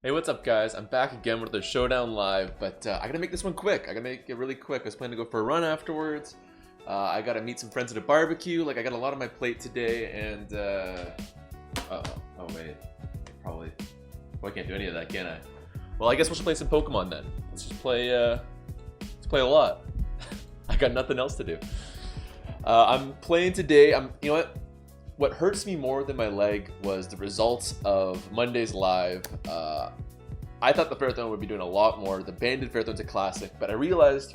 Hey, what's up, guys? I'm back again with the Showdown live, but I gotta make this one quick. I gotta make it really quick. I was planning to go for a run afterwards. I gotta meet some friends at a barbecue. Like, I got a lot on my plate today, and oh wait, probably. Well, I can't do any of that, can I? Well, I guess we'll just play some Pokemon then. Let's play a lot. I got nothing else to do. I'm playing today. You know what? What hurts me more than my leg was the results of Monday's live. I thought the ferrothorn would be doing a lot more. The banded ferrothorn's a classic, but I realized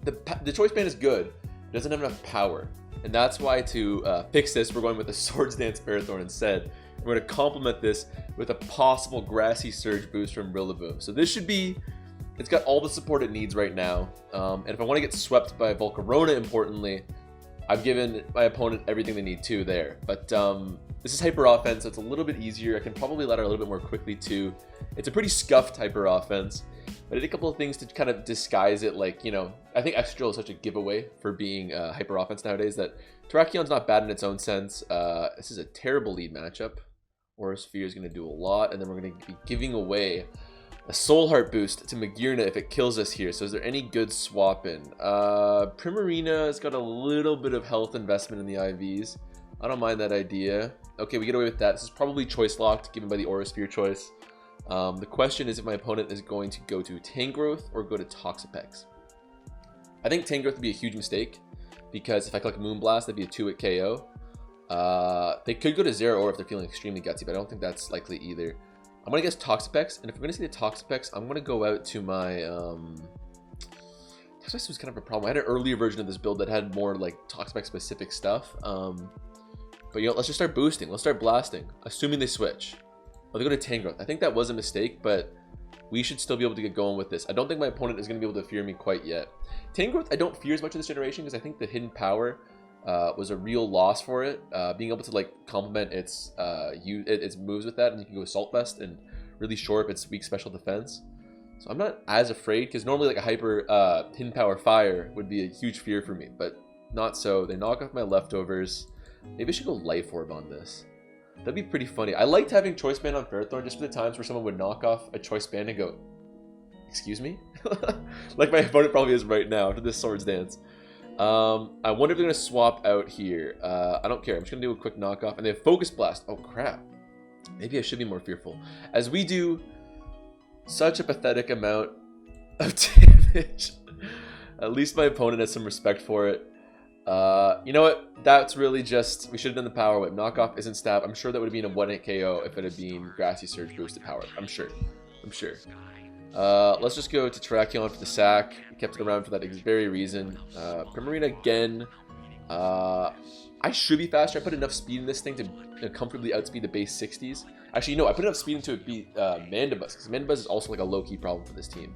the choice band is good. It doesn't have enough power, and that's why to fix this, we're going with the Swords Dance ferrothorn instead. We're going to complement this with a possible Grassy Surge boost from Rillaboom. So this should be. It's got all the support it needs right now, and if I want to get swept by Volcarona, importantly, I've given my opponent everything they need to there. But this is hyper offense, so it's a little bit easier. I can probably ladder a little bit more quickly too. It's a pretty scuffed hyper offense, but I did a couple of things to kind of disguise it. Like, you know, I think Excadrill is such a giveaway for being hyper offense nowadays that Terrakionn's not bad in its own sense. This is a terrible lead matchup. Aura Sphere is going to do a lot, and then we're going to be giving away a Soul Heart boost to Magearna if it kills us here. So is there any good swap in? Primarina has got a little bit of health investment in the IVs. I don't mind that idea. Okay, we get away with that. This is probably choice locked, given by the Aura Sphere choice. The question is if my opponent is going to go to Tangrowth or go to Toxapex. I think Tangrowth would be a huge mistake, because if I click Moonblast, that'd be a 2-hit KO. They could go to Zero Aura if they're feeling extremely gutsy, but I don't think that's likely either. I'm going to guess Toxapex, and if we're going to see the Toxapex, I'm going to go out to my, Toxapex was kind of a problem. I had an earlier version of this build that had more, like, Toxapex specific stuff. But, you know, let's just start boosting. Let's start blasting, assuming they switch. Oh, they go to Tangrowth. I think that was a mistake, but we should still be able to get going with this. I don't think my opponent is going to be able to fear me quite yet. Tangrowth, I don't fear as much in this generation, because I think the hidden power was a real loss for it. Being able to like complement its moves with that, and you can go Assault Vest and really shore up its weak special defense. So I'm not as afraid, because normally like a hyper hidden power fire would be a huge fear for me, but not so. They knock off my leftovers. Maybe I should go Life Orb on this. That'd be pretty funny. I liked having Choice Band on Ferrothorn just for the times where someone would knock off a Choice Band and go, "Excuse me?" Like my opponent probably is right now after this Swords Dance. I wonder if they're going to swap out here. I don't care. I'm just going to do a quick knockoff. And they have Focus Blast. Oh, crap. Maybe I should be more fearful. As we do such a pathetic amount of damage. At least my opponent has some respect for it. You know what? That's really just... We should have done the Power Whip. Knockoff isn't stab. I'm sure that would have been a 1-hit KO if it had been Grassy Surge boosted power. I'm sure. Let's just go to Terrakion for the sack. Kept it around for that very reason. Primarina again. I should be faster. I put enough speed in this thing to comfortably outspeed the base 60s. Actually, no, I put enough speed into it to beat Mandibuzz, because Mandibuzz is also like a low-key problem for this team.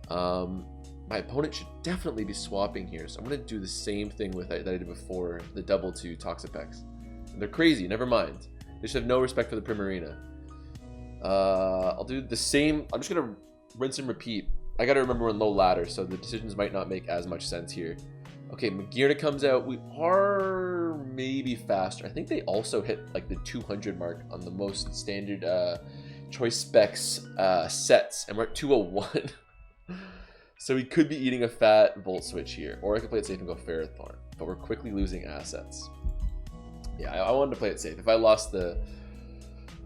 My opponent should definitely be swapping here, so I'm going to do the same thing with that I did before, the double to Toxapex. And they're crazy, never mind. They should have no respect for the Primarina. I'll do the same. I'm just gonna rinse and repeat. I gotta remember we're in low ladder, so the decisions might not make as much sense here. Okay, Magearna comes out. We are maybe faster. I think they also hit like the 200 mark on the most standard choice specs sets, and we're at 201. So we could be eating a fat Volt Switch here, or I could play it safe and go Ferrothorn, but we're quickly losing assets. Yeah, I wanted to play it safe. If I lost the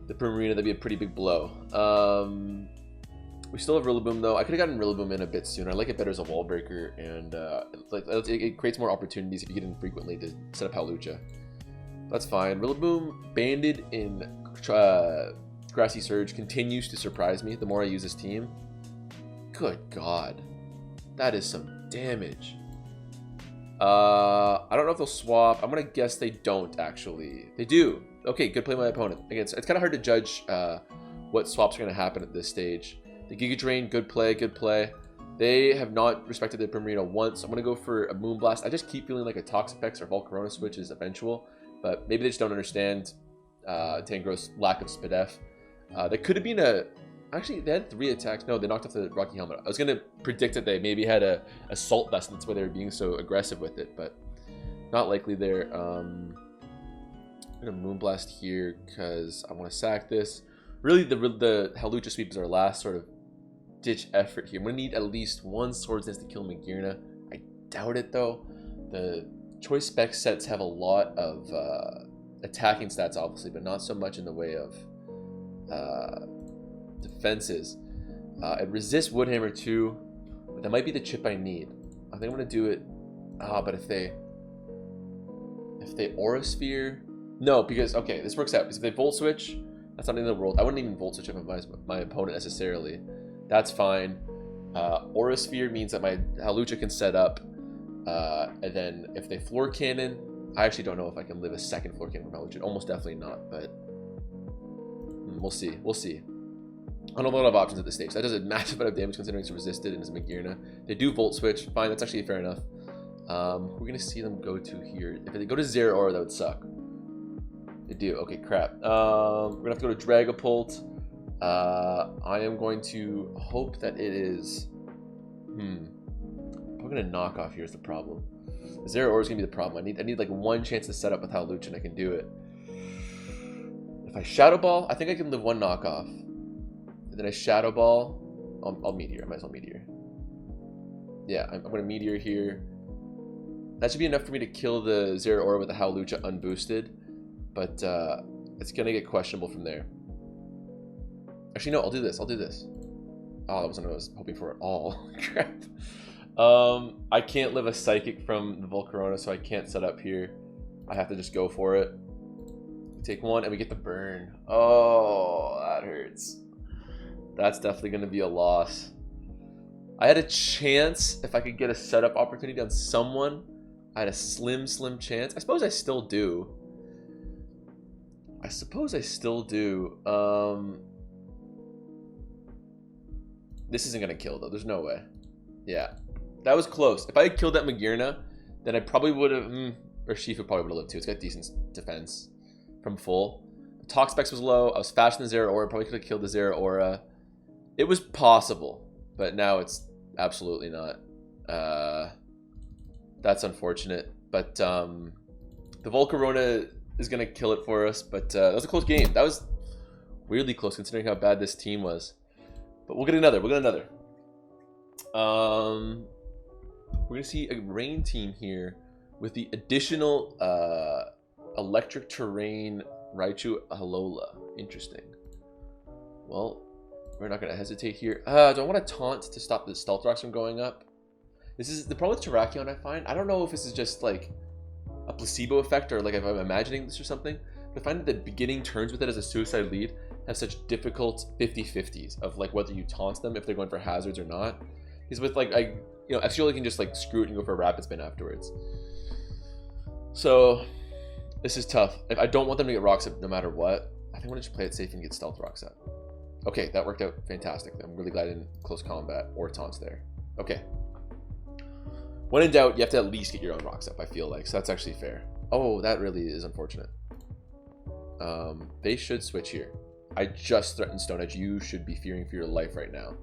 Primarina, that'd be a pretty big blow. We still have Rillaboom though. I could have gotten Rillaboom in a bit sooner. I like it better as a wall breaker, and it creates more opportunities if you get in frequently to set up Hawlucha. That's fine. Rillaboom banded in Grassy Surge continues to surprise me the more I use this team. Good God, that is some damage. I don't know if they'll swap. I'm gonna guess they don't actually. They do. Okay, good play by my opponent. Again, it's kind of hard to judge what swaps are going to happen at this stage. The Giga Drain, good play, good play. They have not respected the Primarina once. I'm going to go for a Moonblast. I just keep feeling like a Toxapex or Volcarona switch is eventual, but maybe they just don't understand Tangrowth's lack of Spadef. They could have been a... Actually, they had 3 attacks. No, they knocked off the Rocky Helmet. I was going to predict that they maybe had a Assault Vest, and that's why they were being so aggressive with it, but not likely there. I'm going to Moonblast here because I want to sack this. Really, the Halucha sweep is our last sort of ditch effort here. I'm gonna need at least one Swords Dance to kill Magearna. I doubt it though. The choice spec sets have a lot of attacking stats, obviously, but not so much in the way of defenses. It resists Woodhammer too, but that might be the chip I need. I think I'm gonna do it. But if they Aura Sphere, no, because okay, this works out. Because if they Volt Switch, that's not the end of the world. I wouldn't even Volt Switch up my opponent necessarily. That's fine. Aura Sphere means that my Halucha can set up, and then if they Floor Cannon, I actually don't know if I can live a second Floor Cannon from Halucha. Almost definitely not, but we'll see. We'll see. I don't have a lot of options at this stage. That does a massive amount of damage considering it's resisted and it's Magearna. They do Volt Switch. Fine, that's actually fair enough. We're gonna see them go to here. If they go to Zero Aura, that would suck. They do. Okay, crap. We're gonna have to go to Dragapult. I am going to hope that it is. I'm gonna knock off here is the problem. Zero Aura is gonna be the problem. I need like one chance to set up with Halucha and I can do it. If I Shadow Ball, I think I can live one knockoff. And then I Shadow Ball. I'll Meteor. I might as well Meteor. Yeah, I'm gonna Meteor here. That should be enough for me to kill the Zero Aura with the Halucha unboosted. But it's gonna get questionable from there. Actually, no, I'll do this. I'll do this. Oh, that wasn't what I was hoping for at all. Crap. I can't live a Psychic from the Volcarona, so I can't set up here. I have to just go for it. Take one, and we get the burn. Oh, that hurts. That's definitely going to be a loss. I had a chance if I could get a setup opportunity on someone. I had a slim chance. I suppose I still do. This isn't going to kill, though. There's no way. Yeah. That was close. If I had killed that Magearna, then I probably would have... or Shifu probably would have lived, too. It's got decent defense from full. Talk specs was low. I was faster than Zero Aura. Probably could have killed the Zero Aura. It was possible, but now it's absolutely not. That's unfortunate. But the Volcarona is going to kill it for us. But that was a close game. That was weirdly close considering how bad this team was. But we'll get another. We're going to see a rain team here with the additional electric terrain Raichu Alola. Interesting. Well, we're not going to hesitate here. Do I want to taunt to stop the Stealth Rocks from going up? This is the problem with Terrakion, I find. I don't know if this is just like a placebo effect or like if I'm imagining this or something. But I find that the beginning turns with it as a suicide lead have such difficult 50-50s of like whether you taunt them if they're going for hazards or not. Because with like, Exiola can just like screw it and go for a rapid spin afterwards. So this is tough. If I don't want them to get rocks up no matter what, I think I'm gonna just play it safe and get Stealth Rocks up. Okay, that worked out fantastic. I'm really glad I didn't close combat or taunts there. Okay. When in doubt, you have to at least get your own rocks up, I feel like. So that's actually fair. Oh, that really is unfortunate. They should switch here. I just threatened Stone Edge. You should be fearing for your life right now.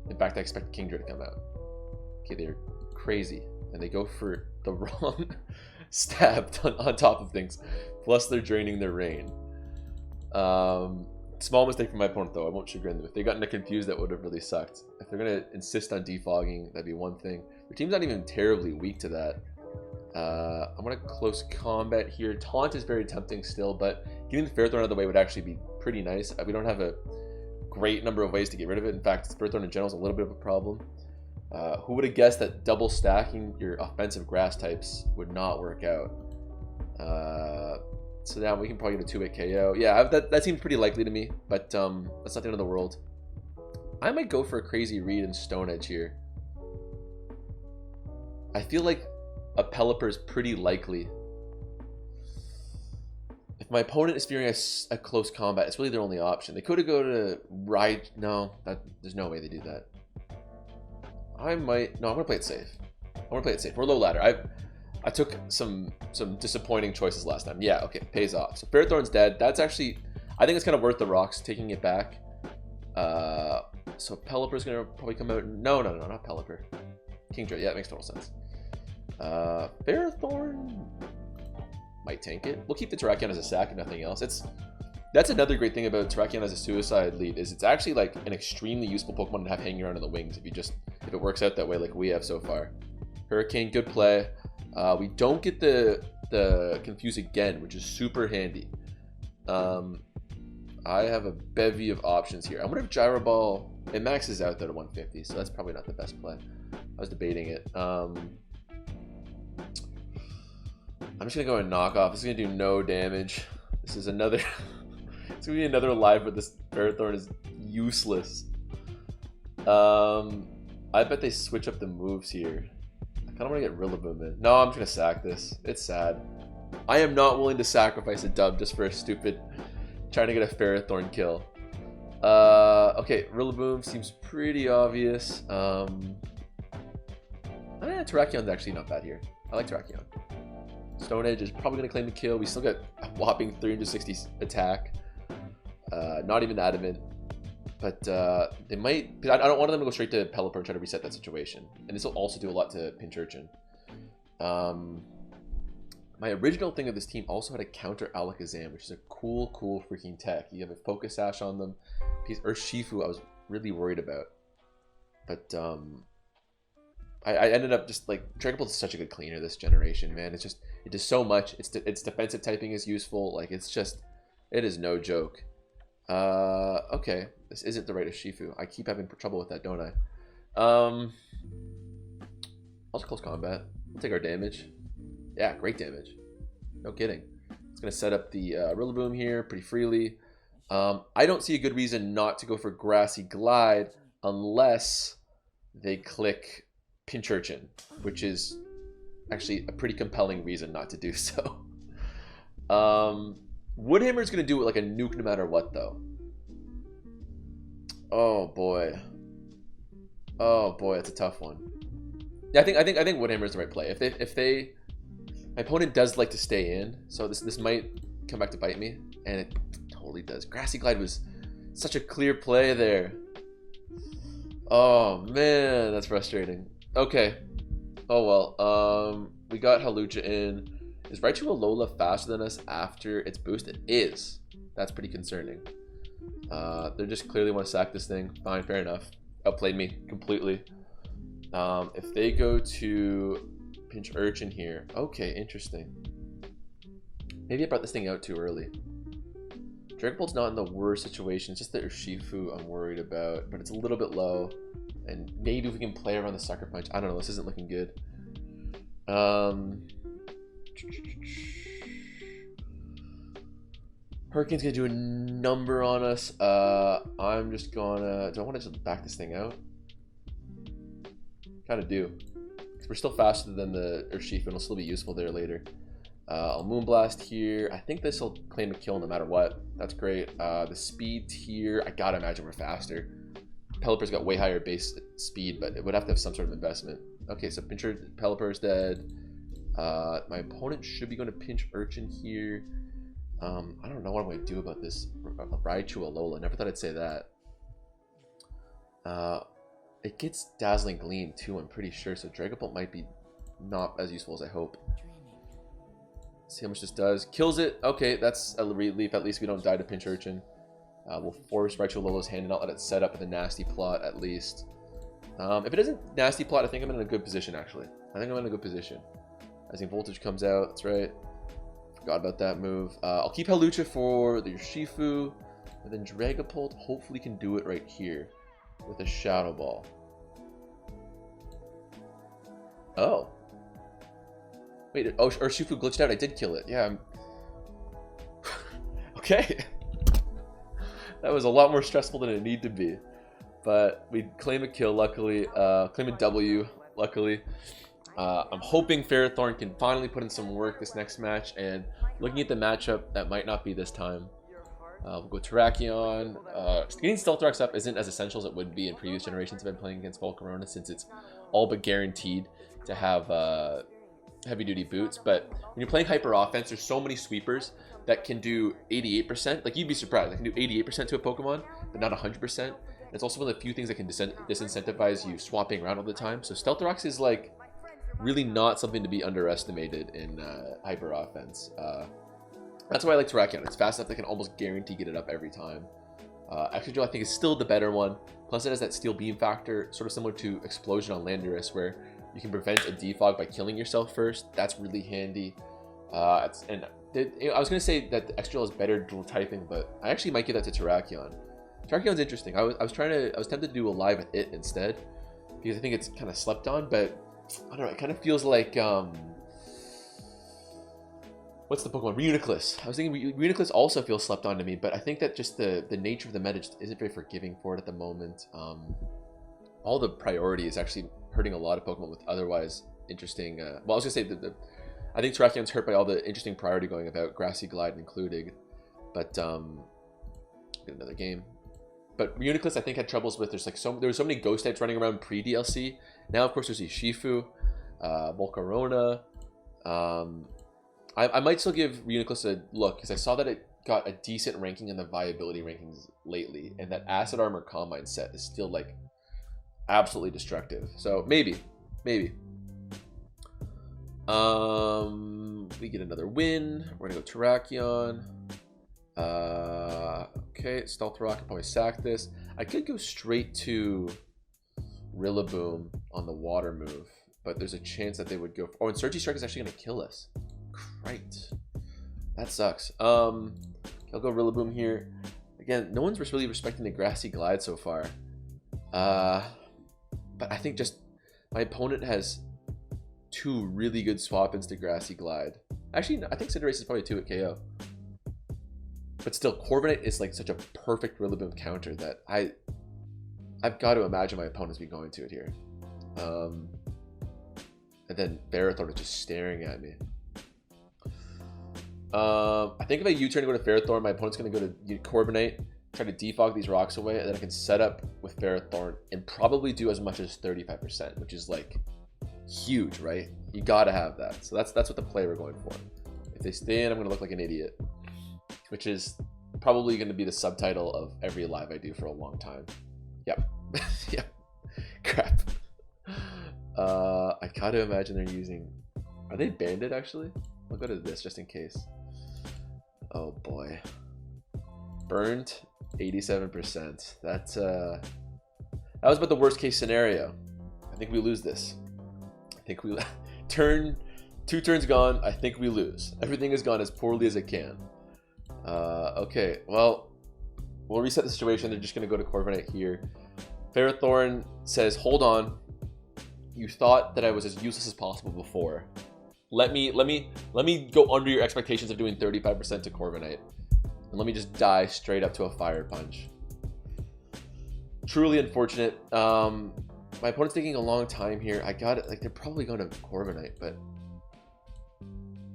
In fact, I expect Kingdra to come out. Okay, they're crazy. And they go for the wrong stab on top of things. Plus, they're draining their rain. Small mistake from my opponent, though. I won't chagrin them. If they got confused, that would have really sucked. If they're going to insist on defogging, that'd be one thing. Their team's not even terribly weak to that. I'm going to close combat here. Taunt is very tempting still, but getting the Ferrothorn out of the way would actually be pretty nice. We don't have a great number of ways to get rid of it. In fact, Ferrothorn in general is a little bit of a problem. Who would have guessed that double stacking your offensive grass types would not work out? So now we can probably get a 2-hit KO. Yeah, that seems pretty likely to me, but that's not the end of the world. I might go for a crazy read in Stone Edge here. I feel like a Pelipper is pretty likely. If my opponent is fearing a close combat, it's really their only option. They could have go to ride. No, there's no way they do that. I'm gonna play it safe. We're low ladder. I took some disappointing choices last time. Yeah, okay, pays off. So Ferrothorn's dead. That's actually, I think it's kind of worth the rocks taking it back. So Pelipper's gonna probably come out. No, not Pelipper. Kingdra. Yeah, it makes total sense. Ferrothorn might tank it. We'll keep the Terrakion as a sack and nothing else. That's another great thing about Terrakion as a suicide lead, is it's actually like an extremely useful Pokemon to have hanging around in the wings if it works out that way like we have so far. Hurricane, good play. We don't get the Confuse again, which is super handy. I have a bevy of options here. I wonder if Gyro Ball, it maxes out though to 150, so that's probably not the best play. I was debating it. I'm just gonna go and knock off. This is gonna do no damage. This is another. It's gonna be another live, but this Ferrothorn is useless. I bet they switch up the moves here. I kind of want to get Rillaboom in. No, I'm just gonna sack this. It's sad. I am not willing to sacrifice a dub just for a stupid trying to get a Ferrothorn kill. Okay, Rillaboom seems pretty obvious. Terrakion's actually not bad here. I like Terrakion. Stone Edge is probably going to claim the kill. We still got a whopping 360 attack. Not even adamant. But they might... I don't want them to go straight to Pelipper and try to reset that situation. And this will also do a lot to Pinchurchin. My original thing of this team also had a counter Alakazam, which is a cool freaking tech. You have a Focus Sash on them. Urshifu I was really worried about. But I ended up just like Dragapult is such a good cleaner this generation, man. It does so much. Its defensive typing is useful. Like it is no joke. Okay, this isn't the right Urshifu. I keep having trouble with that, don't I? Also close combat. We'll take our damage. Yeah, great damage. No kidding. It's gonna set up the Rillaboom here pretty freely. I don't see a good reason not to go for Grassy Glide unless they click Pinchurchin, which is actually a pretty compelling reason not to do so. Woodhammer's gonna do it like a nuke no matter what, though. Oh boy, that's a tough one. Yeah, I think Woodhammer's the right play. If my opponent does like to stay in, so this might come back to bite me, and it totally does. Grassy Glide was such a clear play there. Oh man, that's frustrating. Okay. Oh well. We got Halucha in. Is Raichu Alola faster than us after it's boosted? It is. That's pretty concerning. They just clearly want to sack this thing. Fine, fair enough. Outplayed me completely. If they go to Pinchurchin here. Okay, interesting. Maybe I brought this thing out too early. Dragapult's not in the worst situation. It's just the Urshifu I'm worried about, but it's a little bit low. And maybe we can play around the Sucker Punch. I don't know. This isn't looking good. Hurricane's gonna do a number on us. I'm just gonna... Do I want to just back this thing out? Kind of do. Because we're still faster than the Urshifu, and it'll still be useful there later. I'll Moonblast here. I think this will claim a kill no matter what. That's great. The speed here, I gotta imagine we're faster. Pelipper's got way higher base speed, but it would have to have some sort of investment. Okay, so Pelipper's dead. My opponent should be going to Pinchurchin here. I don't know what I'm going to do about this Raichu Alola. Never thought I'd say that. It gets Dazzling Gleam too, I'm pretty sure. So Dragapult might be not as useful as I hope. See how much this does. Kills it. Okay, that's a relief. At least we don't die to Pinchurchin. We'll force Raichu Alola's hand and not let it set up in the nasty plot at least. If it isn't nasty plot, I think I'm in a good position actually. I think I'm in a good position. I think Voltage comes out. That's right. Forgot about that move. I'll keep Halucha for the Urshifu, and then Dragapult hopefully can do it right here with a Shadow Ball. Oh. Wait, oh, Urshifu glitched out. I did kill it. Yeah. Okay. That was a lot more stressful than it needed to be. But we claim a kill, luckily. Claim a W, luckily. I'm hoping Ferrothorn can finally put in some work this next match. And looking at the matchup, that might not be this time. We'll go Terrakion. Getting Stealth up isn't as essential as it would be in previous generations I've been playing against Volcarona, since it's all but guaranteed to have heavy-duty boots. But when you're playing hyper offense, there's so many sweepers that can do 88%. Like, you'd be surprised. They can do 88% to a Pokemon, but not 100%. It's also one of the few things that can disincentivize you swapping around all the time. So Stealth Rocks is like really not something to be underestimated in hyper offense. That's why I like Terrakion. It's fast enough that I can almost guarantee get it up every time. Extra Drill I think is still the better one. Plus it has that Steel Beam factor, sort of similar to Explosion on Landorus, where you can prevent a defog by killing yourself first. That's really handy. I was going to say that the Extra Drill is better dual typing, but I actually might give that to Terrakion. Terrakion's interesting. I was tempted to do a live with it instead, because I think it's kind of slept on, but I don't know, it kind of feels like what's the Pokemon? Reuniclus. I was thinking Reuniclus also feels slept on to me, but I think that just the nature of the meta just isn't very forgiving for it at the moment. All the priority is actually hurting a lot of Pokemon with otherwise interesting. Well, I was gonna say I think Terrakion's hurt by all the interesting priority going about, Grassy Glide included. But get another game. But Reuniclus I think had troubles with. There were so many ghost types running around pre DLC. Now of course there's Shifu, Volcarona. I might still give Reuniclus a look because I saw that it got a decent ranking in the viability rankings lately, and that Acid Armor Combine set is still like absolutely destructive. So maybe. We get another win. We're gonna go Terrakion. Okay, Stealth Rock. I'll probably sack this. I could go straight to Rillaboom on the water move, but there's a chance that they would go. Oh, and Surgy Strike is actually gonna kill us. Right, that sucks. I'll go Rillaboom here. Again, no one's really respecting the Grassy Glide so far. But I think just my opponent has two really good swap-ins to Grassy Glide. Actually, no, I think Cinderace is probably 2 at KO. But still, Corviknight is like such a perfect Rillaboom counter that I've got to imagine my opponent's be going to it here. And then Ferrothorn is just staring at me. I think if I U-turn to go to Ferrothorn, my opponent's going to go to Corviknight, try to defog these rocks away, and then I can set up with Ferrothorn and probably do as much as 35%, which is like huge, right? You got to have that. So that's what the play we're going for. If they stay in, I'm going to look like an idiot, which is probably going to be the subtitle of every live I do for a long time. Yep. Yep. Crap. I gotta imagine they're using... Are they banded, actually? I'll go to this just in case. Oh, boy. Burned, 87%. That was about the worst case scenario. I think we lose this. I think we... Two turns gone. I think we lose. Everything has gone as poorly as it can. Okay, well, we'll reset the situation. They're just going to go to Corviknight here. Ferrothorn says, hold on. You thought that I was as useless as possible before. Let me go under your expectations of doing 35% to Corviknight. And let me just die straight up to a Fire Punch. Truly unfortunate. My opponent's taking a long time here. I got it. Like, they're probably going to Corviknight, but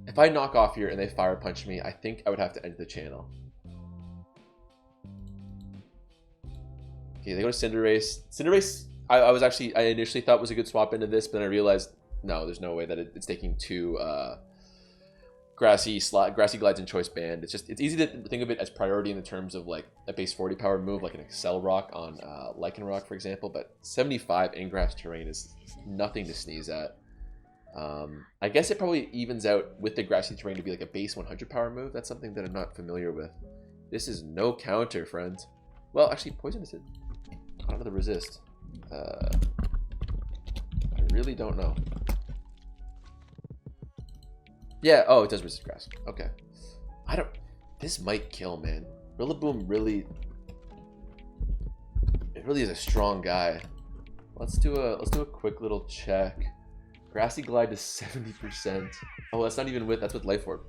if I knock off here and they Fire Punch me, I think I would have to end the channel. Okay, they go to Cinderace. Cinderace, I initially thought was a good swap into this, but then I realized, no, there's no way that it's taking two Grassy Glides and Choice Band. It's easy to think of it as priority in the terms of like a base 40 power move, like an Excel Rock on Lycanroc, for example, but 75 in grass terrain is nothing to sneeze at. I guess it probably evens out with the grassy terrain to be like a base 100 power move. That's something that I'm not familiar with. This is no counter, friends. Well, actually, poison is it? I don't know the resist. I really don't know. Yeah, oh, it does resist grass. Okay. This might kill, man. Rillaboom really is a strong guy. Let's do a quick little check. Grassy Glide to 70%. Oh, that's not even with, that's with Life Orb.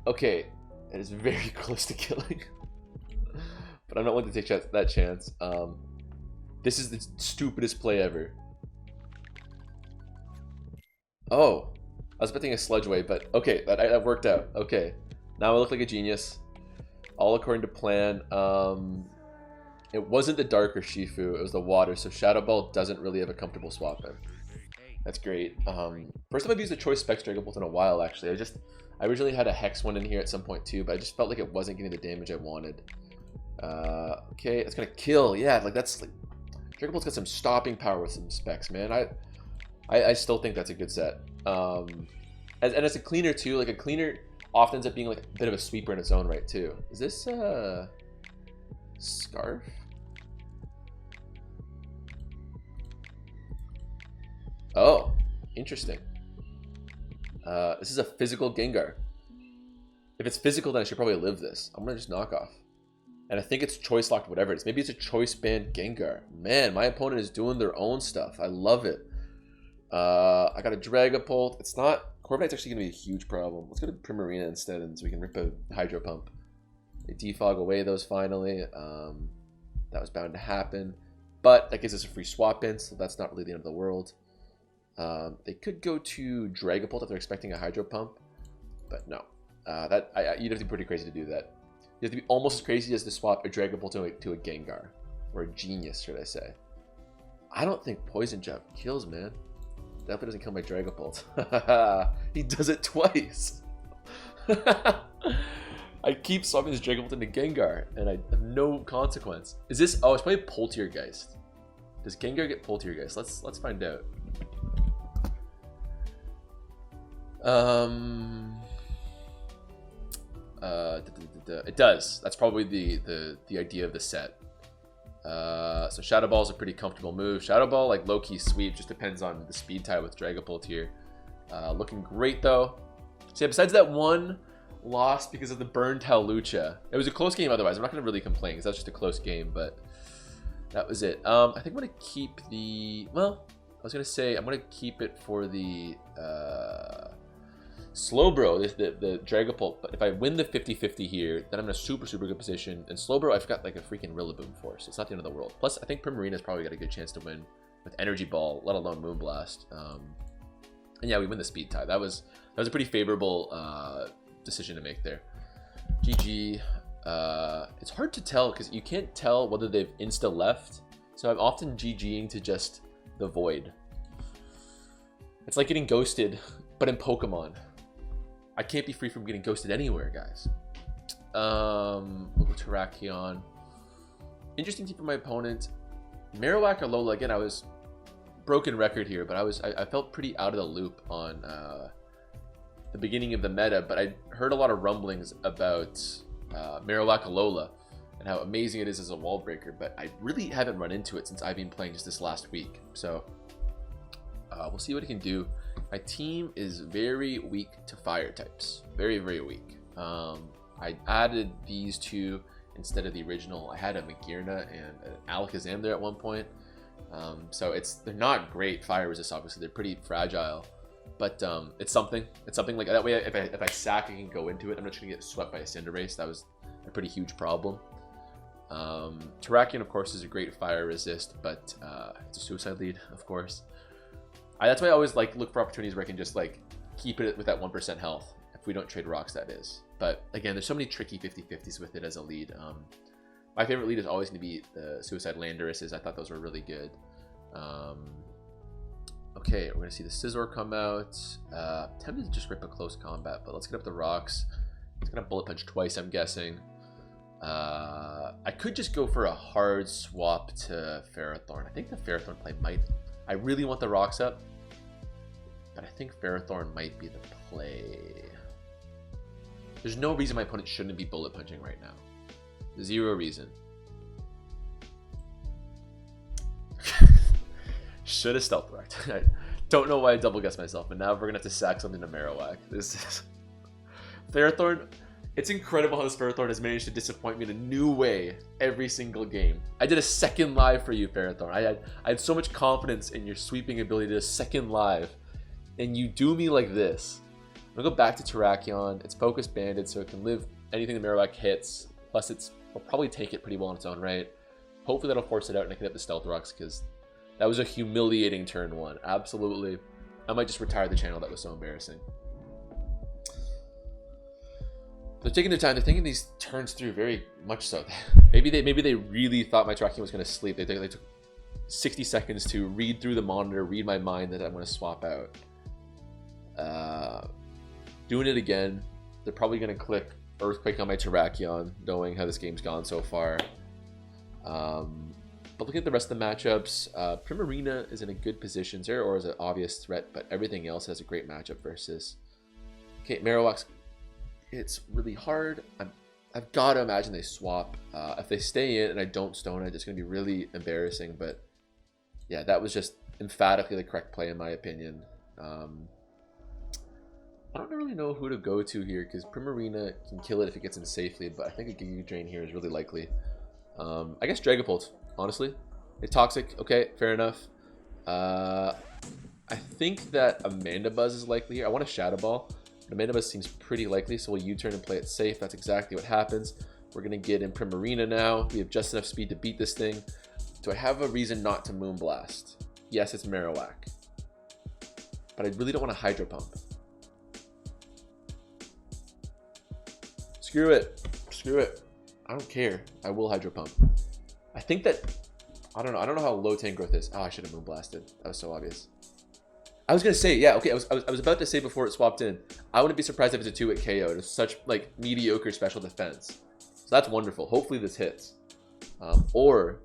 Okay, it is very close to killing. But I'm not willing to take that chance. This is the stupidest play ever. Oh, I was expecting a Sludge Wave, but okay, that worked out. Okay, now I look like a genius. All according to plan. It wasn't the darker Shifu, it was the water, so Shadow Ball doesn't really have a comfortable swap in. That's great. First time I've used a Choice Specs Dragon Bolt in a while, actually. I originally had a Hex one in here at some point too, but I just felt like it wasn't getting the damage I wanted. Okay, it's gonna kill. Yeah, like that's like Dragon Bolt's got some stopping power with some specs, man. I still think that's a good set. And as a cleaner too, like a cleaner often ends up being like a bit of a sweeper in its own right too. Is this Scarf? Oh, interesting. This is a physical Gengar. If it's physical, then I should probably live this. I'm gonna just knock off. And I think it's choice locked, whatever it is. Maybe it's a choice banned Gengar. Man, my opponent is doing their own stuff. I love it. I got a Dragapult. It's not... Corviknight's actually going to be a huge problem. Let's go to Primarina instead, and so we can rip a Hydro Pump. They defog away those finally. That was bound to happen. But that gives us a free swap in, so that's not really the end of the world. They could go to Dragapult if they're expecting a Hydro Pump. But no. You'd have to be pretty crazy to do that. You have to be almost as crazy as to swap a Dragapult to a Gengar. Or a Genius, should I say. I don't think Poison Jab kills, man. Definitely doesn't kill my Dragapult. He does it twice. I keep swapping this Dragapult into Gengar, and I have no consequence. Is this... Oh, it's probably Poltergeist. Does Gengar get Poltergeist? Let's find out. It does. That's probably the idea of the set. So Shadow Ball is a pretty comfortable move. Shadow Ball, like low-key sweep, just depends on the speed tie with Dragapult here. Looking great though. So yeah, besides that one loss because of the burned Hawlucha, it was a close game otherwise. I'm not going to really complain because that's just a close game, but that was it. I think I'm going to keep the... Well, I was going to say I'm going to keep it for the... Slowbro, the Dragapult, but if I win the 50-50 here, then I'm in a super good position. And Slowbro, I've got like a freaking Rillaboom for, so it's not the end of the world. Plus, I think Primarina's probably got a good chance to win with Energy Ball, let alone Moonblast. And yeah, we win the speed tie. That was a pretty favorable decision to make there. GG. It's hard to tell because you can't tell whether they've insta left, so I'm often GGing to just the void. It's like getting ghosted, but in Pokemon. I can't be free from getting ghosted anywhere, guys. We'll go Terrakion. Interesting team for my opponent. Marowak Alola, again, I was broken record here, but I felt pretty out of the loop on the beginning of the meta, but I heard a lot of rumblings about Marowak Alola and how amazing it is as a wall breaker, but I really haven't run into it since I've been playing just this last week. So we'll see what it can do. My team is very weak to fire types. Very weak. I added these two instead of the original. I had a Magearna and an Alakazam there at one point. So they're not great fire resist, obviously. They're pretty fragile. But it's something. It's something like that way. If I sack, I can go into it. I'm not just going to get swept by a Cinderace. That was a pretty huge problem. Terrakion, of course, is a great fire resist, but it's a suicide lead, of course. That's why I always look for opportunities where I can just keep it with that 1% health if we don't trade rocks, that is. But again, there's so many tricky 50-50s with it as a lead. My favorite lead is always going to be the Suicide Landorus's. I thought those were really good. Okay, we're going to see the Scizor come out. Tempted to just rip a close combat, but let's get up the rocks. It's going to Bullet Punch twice, I'm guessing. I could just go for a hard swap to Ferrothorn. I think the Ferrothorn play might... I really want the rocks up, but I think Ferrothorn might be the play. There's no reason my opponent shouldn't be bullet punching right now. Zero reason. Should have stealth rocked. I don't know why I double guessed myself, but now we're gonna have to sack something to Marowak. This is Ferrothorn. It's incredible how this Ferrothorn has managed to disappoint me in a new way every single game. I did a second live for you, Ferrothorn. I had so much confidence in your sweeping ability to do a second live, and you do me like this. I'm gonna go back to Terrakion. It's focus banded, so it can live anything the Marowak hits. Plus, will probably take it pretty well on its own right. Hopefully, that'll force it out and I can hit the Stealth Rocks because that was a humiliating turn one. Absolutely. I might just retire the channel. That was so embarrassing. They're taking their time. They're thinking these turns through very much so. maybe they really thought my Terrakion was going to sleep. They took 60 seconds to read through the monitor, read my mind that I'm going to swap out. Doing it again. They're probably going to click Earthquake on my Terrakion, knowing how this game's gone so far. But looking at the rest of the matchups, Primarina is in a good position. Zeraora is an obvious threat, but everything else has a great matchup versus Okay, Marowak's, it's really hard. I've got to imagine they swap. If they stay in and I don't stone it, it's going to be really embarrassing. But yeah, that was just emphatically the correct play in my opinion. I don't really know who to go to here because Primarina can kill it if it gets in safely, but I think a Giga Drain here is really likely. I guess Dragapult, honestly. It's toxic. Okay, fair enough. I think that Amanda Buzz is likely here. I want a Shadow Ball. Amanda Buzz seems pretty likely, so we'll U-turn and play it safe. That's exactly what happens. We're going to get in Primarina now. We have just enough speed to beat this thing. Do I have a reason not to Moonblast? Yes, it's Marowak. But I really don't want to Hydro Pump. Screw it. Screw it. I don't care. I will Hydro Pump. I think that... I don't know. I don't know how low Tangrowth is. Oh, I should have Moonblasted. That was so obvious. I was gonna say, yeah, okay. I was about to say before it swapped in. I wouldn't be surprised if it's a 2-hit KO. It's such like mediocre special defense. So that's wonderful. Hopefully this hits. Or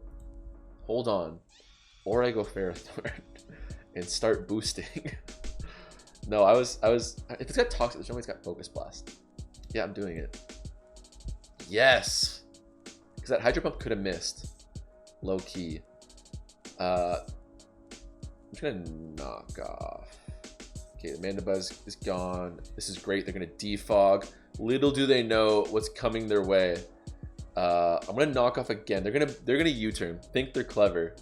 hold on. Or I go Ferrothorn and start boosting. No, I was. If it's got Toxic, there's no way it's got Focus Blast. Yeah, I'm doing it. Yes, because that Hydro Pump could have missed. Low key. I'm just gonna knock off. Okay, the Mandibuzz is gone. This is great. They're gonna defog. Little do they know what's coming their way. I'm gonna knock off again. They're gonna U-turn, think they're clever,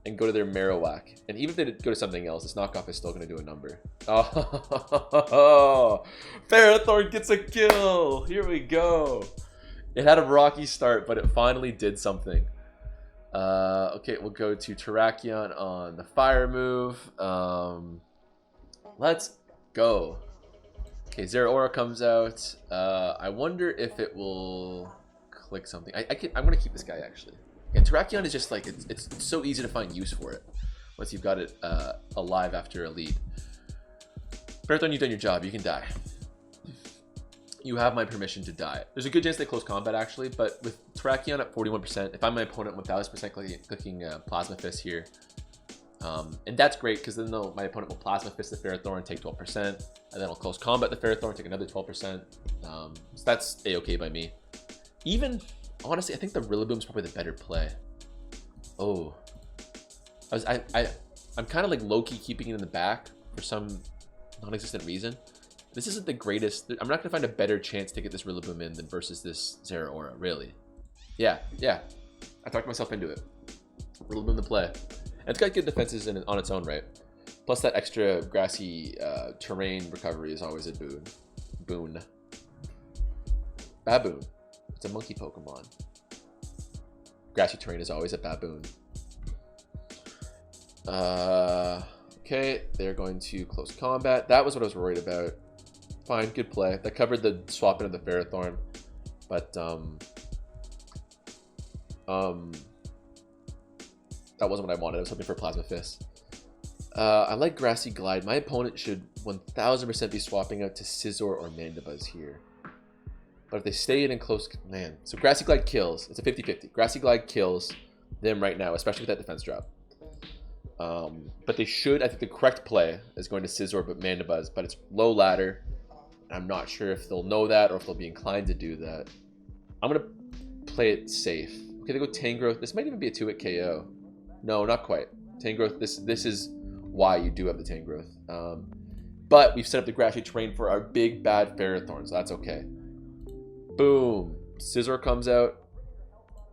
and go to their Marowak. And even if they go to something else, this knockoff is still gonna do a number. Oh, Ferrothorn gets a kill. Here we go. It had a rocky start, but it finally did something. Okay, we'll go to Terrakion on the fire move. Let's go. Okay, Zeraora comes out. I wonder if it will click something. I'm gonna keep this guy actually. And Terrakion is just like it's so easy to find use for it once you've got it alive after a lead. Ferrothorn, you've done your job. You can die. You have my permission to die. There's a good chance they close combat actually, but with Terrakion at 41%, if I'm my opponent 1000% clicking Plasma Fist here, and that's great because then my opponent will Plasma Fist the Ferrothorn, take 12%, and then I'll close combat the Ferrothorn, take another 12%. So that's a-okay by me. Even honestly, I think the Rillaboom is probably the better play. Oh, I'm kind of like low-key keeping it in the back for some non-existent reason. This isn't the greatest. I'm not going to find a better chance to get this Rillaboom in than versus this Zeraora, really. Yeah. I talked myself into it. Rillaboom to play. And it's got good defenses on its own right. Plus that extra grassy terrain recovery is always a boon. Baboon. It's a monkey Pokemon. Grassy terrain is always a baboon. Okay, they're going to close combat. That was what I was worried about. Fine, good play. That covered the swap into the Ferrothorn, but that wasn't what I wanted. I was hoping for Plasma Fist. I like Grassy Glide. My opponent should 1000% be swapping out to Scizor or Mandibuzz here. But if they stay in close, man. So Grassy Glide kills. It's a 50-50. Grassy Glide kills them right now, especially with that defense drop. But they should. I think the correct play is going to Scizor but Mandibuzz, but it's low ladder. I'm not sure if they'll know that or if they'll be inclined to do that. I'm going to play it safe. Okay, they go Tangrowth. This might even be a 2-hit KO. No, not quite. Tangrowth, this is why you do have the Tangrowth. But we've set up the grassy terrain for our big bad Ferrothorn, so that's okay. Boom. Scizor comes out.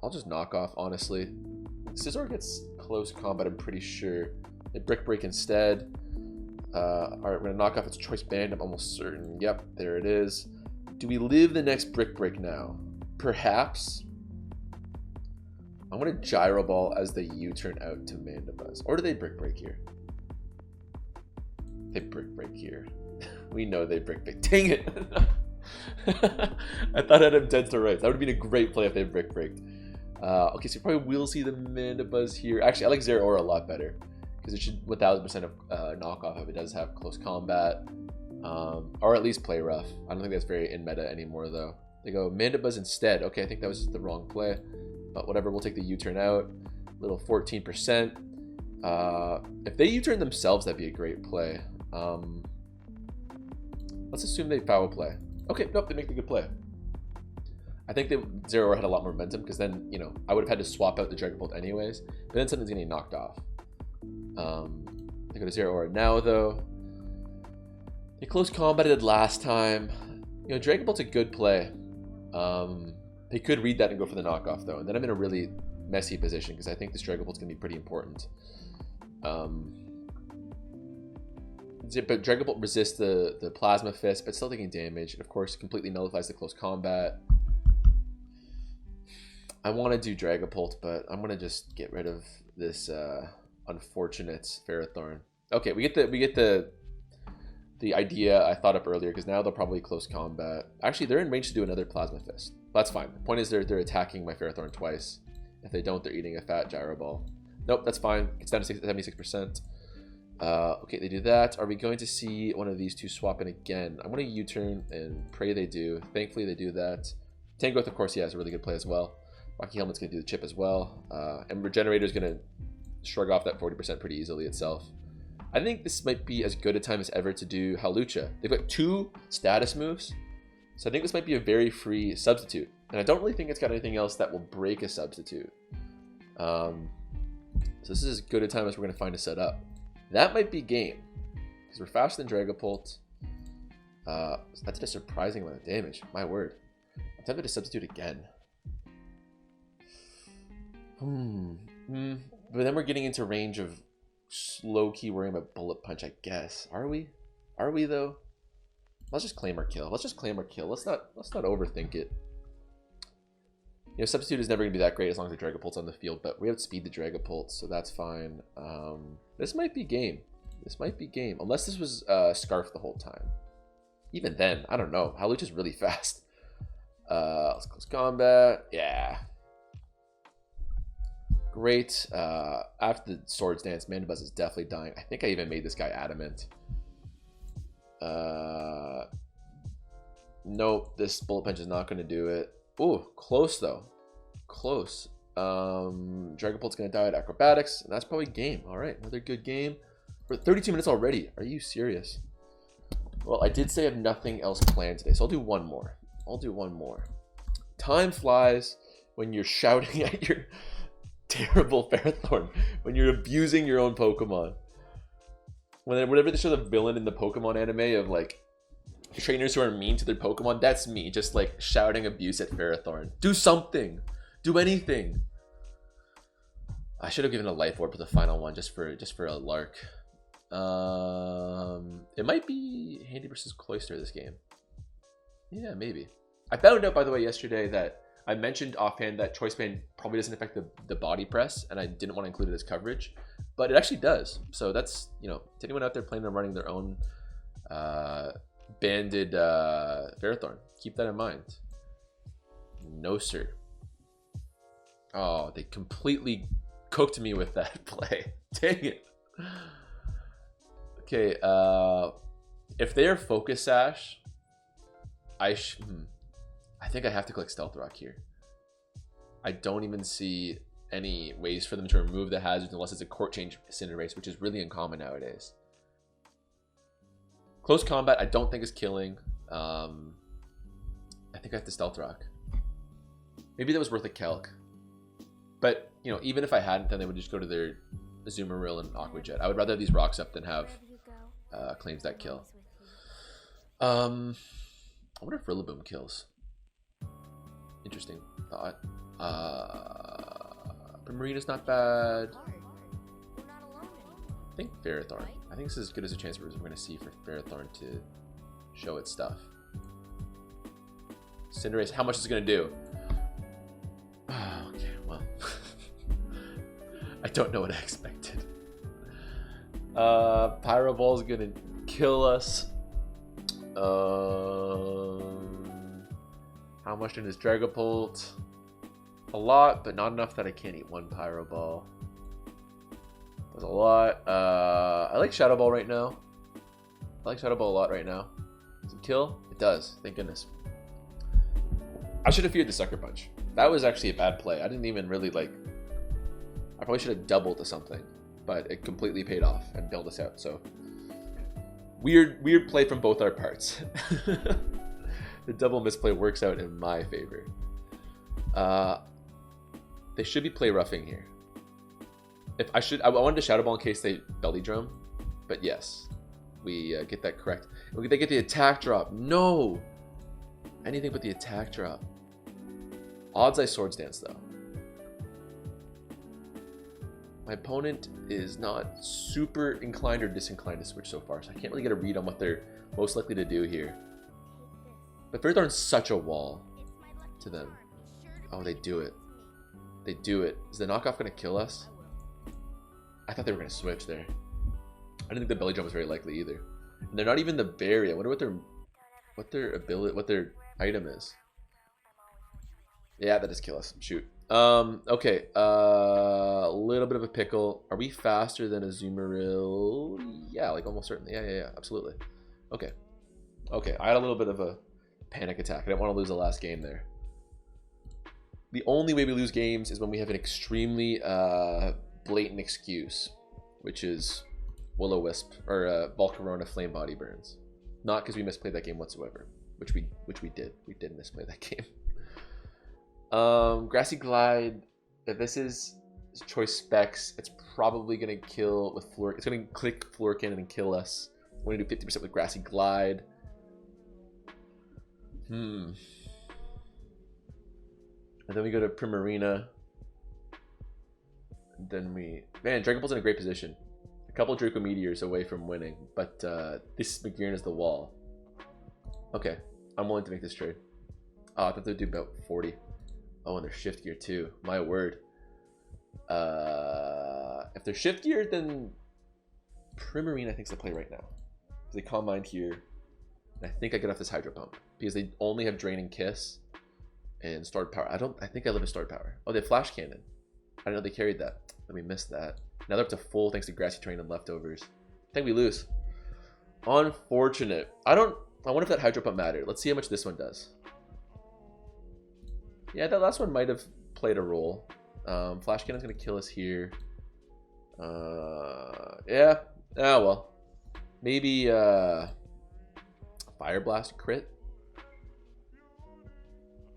I'll just knock off, honestly. Scizor gets close combat, I'm pretty sure. They Brick Break instead. Alright, we're going to knock off its Choice Band, I'm almost certain. Yep, there it is. Do we live the next Brick Break now? Perhaps. I'm going to Gyro Ball as they U-turn out to Mandibuzz. Or do they Brick Break here? They Brick Break here. We know they Brick Break. Dang it! I thought I had him dead to rights. That would have been a great play if they Brick Breaked. Okay, so you probably will see the Mandibuzz here. Actually, I like Zeraora a lot better because it should 1000% of knockoff if it does have close combat, or at least play rough. I don't think that's very in meta anymore though. They go Mandibuzz instead. Okay, I think that was just the wrong play, but whatever. We'll take the U-turn out. Little 14%. If they U-turn themselves, that'd be a great play. Let's assume they foul play. Okay, nope, they make the good play. I think they Zero had a lot more momentum because then, you know, I would have had to swap out the Dragon Bolt anyways. But then something's gonna get knocked off. They go to Zero Aura now though. They close combated last time. You know, Dragon Bolt's a good play. They could read that and go for the knockoff though, and then I'm in a really messy position because I think this Dragon Bolt's gonna be pretty important. But Dragon Bolt resists the Plasma Fist, but still taking damage. And of course, completely nullifies the close combat. I want to do Dragon Bolt, but I'm gonna just get rid of this unfortunate ferrothorn. Okay, we get the idea I thought up earlier because now they'll probably close combat. Actually, they're in range to do another Plasma Fist. That's fine. The point is they're attacking my ferrothorn twice. If they don't, they're eating a fat gyro ball. Nope, that's fine. It's down to 76%. Okay, they do that. Are we going to see one of these two swap in again? I'm going to U-turn and pray they do. Thankfully, they do that. Tangrowth, of course, yeah, is a really good play as well. Rocky Helmet's going to do the chip as well. And Regenerator's going to shrug off that 40% pretty easily itself. I think this might be as good a time as ever to do Hawlucha. They've got 2 status moves, so I think this might be a very free substitute. And I don't really think it's got anything else that will break a substitute. So this is as good a time as we're going to find to set up. That might be game, because we're faster than Dragapult. That did a surprising amount of damage. My word. I'm tempted to substitute again. But then we're getting into range of low-key worrying about Bullet Punch, I guess. Are we? Are we though? Let's just claim our kill. Let's just claim our kill. Let's not overthink it. You know, substitute is never going to be that great as long as the Dragapult's on the field, but we have to speed the Dragapult, so that's fine. This might be game. This might be game. Unless this was Scarf the whole time. Even then, I don't know. Hawlucha's really fast. Let's close combat. Yeah. Great. After the Swords Dance, Mandibuzz is definitely dying. I think I even made this guy adamant. Nope, this Bullet Punch is not going to do it. Ooh, close though. Close. Dragapult's going to die at Acrobatics, and that's probably game. All right, another good game. We're 32 minutes already. Are you serious? Well, I did say I have nothing else planned today, so I'll do one more. Time flies when you're shouting at your terrible Ferrothorn, when you're abusing your own Pokemon. Whenever they show the villain in the Pokemon anime of like trainers who are mean to their Pokemon, that's me, just like shouting abuse at Ferrothorn. Do something. Do anything. I should have given a Life Orb for the final one just for a lark. It might be Handy versus Cloyster this game. Yeah, maybe. I found out, by the way, yesterday that I mentioned offhand that Choice Band probably doesn't affect the body press, and I didn't want to include it as coverage, but it actually does. So that's, you know, to anyone out there planning on running their own banded Ferrothorn, keep that in mind. No, sir. Oh, they completely cooked me with that play. Dang it. Okay, if they are Focus Sash, I think I have to click Stealth Rock here. I don't even see any ways for them to remove the hazards unless it's a court change Cinderace, which is really uncommon nowadays. Close combat, I don't think is killing. I think I have to Stealth Rock. Maybe that was worth a Kelk. But, you know, even if I hadn't, then they would just go to their Azumarill and Aqua Jet. I would rather have these rocks up than have claims that kill. I wonder if Rillaboom kills. Interesting thought. Primarina's not bad. I think Ferrothorn. I think this is as good as a chance we're going to see for Ferrothorn to show its stuff. Cinderace, how much is it going to do? Okay, well. I don't know what I expected. Pyro Ball's going to kill us. How much in his Dragapult? A lot, but not enough that I can't eat one Pyro Ball. That's a lot. I like Shadow Ball right now. I like Shadow Ball a lot right now. Does it kill? It does. Thank goodness. I should have feared the Sucker Punch. That was actually a bad play. I didn't even really like... I probably should have doubled to something, but it completely paid off and bailed us out. So Weird play from both our parts. The double misplay works out in my favor. They should be play roughing here. I wanted to Shadow Ball in case they belly drum, but yes, we get that correct. They get the attack drop. No, anything but the attack drop. Odds I Swords Dance though. My opponent is not super inclined or disinclined to switch so far, so I can't really get a read on what they're most likely to do here. But ferrothorn's such a wall to them. Oh, they do it. They do it. Is the knockoff going to kill us? I thought they were going to switch there. I didn't think the belly jump was very likely either. And they're not even the berry. I wonder what their ability, what their item is. Yeah, that does kill us. Shoot. Okay. A little bit of a pickle. Are we faster than a Azumarill? Yeah, like almost certainly. Yeah, absolutely. Okay. Okay, I had a little bit of a panic attack. I didn't want to lose the last game there. The only way we lose games is when we have an extremely blatant excuse, which is Will-O-Wisp or Volcarona Flame Body Burns. Not because we misplayed that game whatsoever, which we did. We did misplay that game. Grassy Glide. If this is choice specs, it's probably gonna kill with Floor. It's gonna click Floor Cannon and kill us. We're gonna do 50% with Grassy Glide. And then we go to Primarina. And then man, Dragon Ball's in a great position. A couple of Draco Meteors away from winning, but this McGearn is the wall. Okay, I'm willing to make this trade. Oh, I thought they'd do about 40. Oh, and they're shift gear too. My word. If they're shift gear, then Primarina I think is the play right now. They Calm Mind here. And I think I get off this Hydro Pump because they only have Draining Kiss and Stored Power. I think I live in Stored Power. Oh, they have Flash Cannon. I didn't know they carried that. Let me miss that. Now they're up to full thanks to Grassy Terrain and Leftovers. I think we lose. Unfortunate. I wonder if that Hydro Pump mattered. Let's see how much this one does. Yeah, that last one might have played a role. Flash Cannon's gonna kill us here. Yeah. Ah, well. Maybe Fire Blast crit.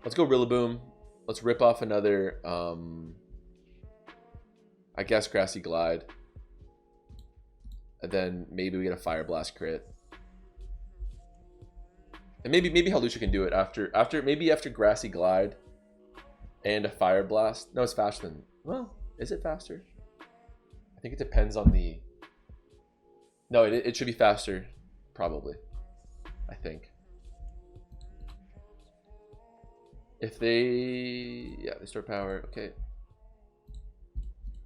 Let's go Rillaboom. Let's rip off another I guess Grassy Glide. And then maybe we get a Fire Blast crit. And maybe Halusha can do it after Grassy Glide and a Fire Blast. No, it's faster than, well, is it faster? I think it depends on the, no, it should be faster, probably. I think. If they, yeah, they store power, okay.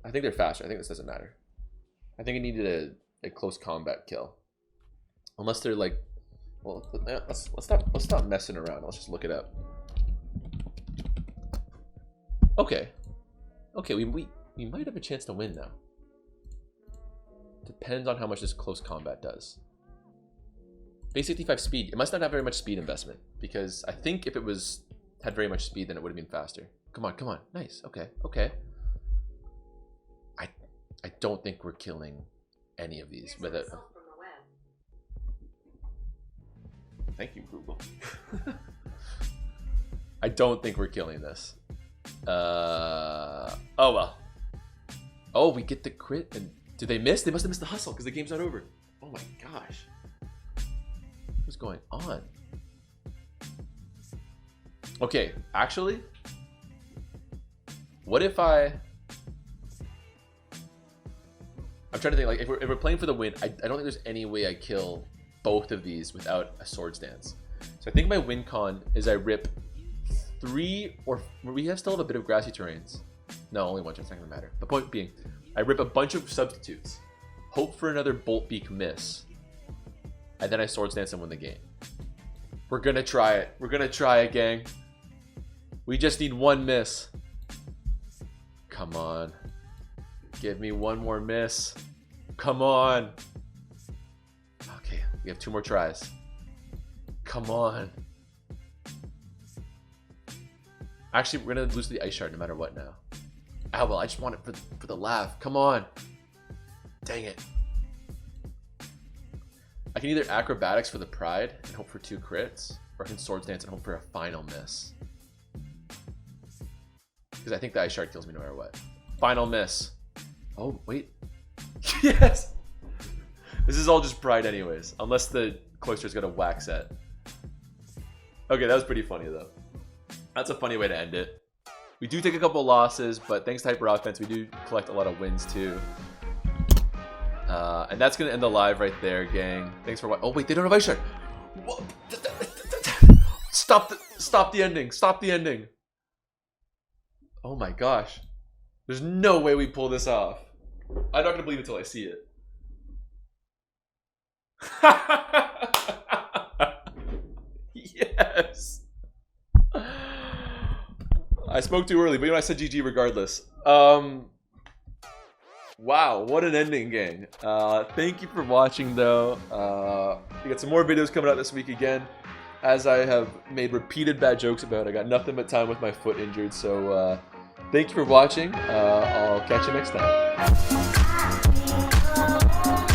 I think they're faster. I think this doesn't matter. I think it needed a close combat kill. Unless they're like, well, let's stop messing around. Let's just look it up. Okay. Okay, we might have a chance to win now. Depends on how much this close combat does. Base 55 speed. It must not have very much speed investment, because I think if it had very much speed, then it would have been faster. Come on, come on. Nice. Okay, okay. I don't think we're killing any of these with it. Thank you, Google. I don't think we're killing this. Oh well. Oh, we get the crit, and did they miss? They must have missed the hustle because the game's not over. Oh my gosh. What's going on? Okay, actually, what if I'm trying to think, like, if we're playing for the win, I don't think there's any way I kill both of these without a Swords Dance. So I think my win con is I rip 3 or we still have a bit of grassy terrains. No, only one. It's not gonna matter. The point being, I rip a bunch of substitutes, hope for another Bolt Beak miss, and then I Swords Dance and win the game. We're gonna try it. We're gonna try it, gang. We just need one miss. Come on. Give me one more miss. Come on. Okay, we have 2 more tries. Come on. Actually, we're gonna lose the Ice Shard no matter what now. Ah, well, I just want it for the laugh. Come on. Dang it. I can either acrobatics for the pride and hope for 2 crits, or I can swords dance and hope for a final miss. Because I think the ice shard kills me no matter what. Final miss. Oh, wait. Yes! This is all just pride anyways, unless the cloister's got a whack set. Okay, that was pretty funny though. That's a funny way to end it. We do take a couple losses, but thanks to hyper offense, we do collect a lot of wins too. And that's gonna end the live right there, gang. Thanks for watching. Oh wait, they don't have ice shard. Stop the ending. Stop the ending. Oh my gosh. There's no way we pull this off. I'm not gonna believe it until I see it. Yes. I spoke too early, but you know I said GG regardless. Wow, what an ending, gang. Thank you for watching, though. We got some more videos coming out this week again. As I have made repeated bad jokes about, I got nothing but time with my foot injured. So thank you for watching. I'll catch you next time.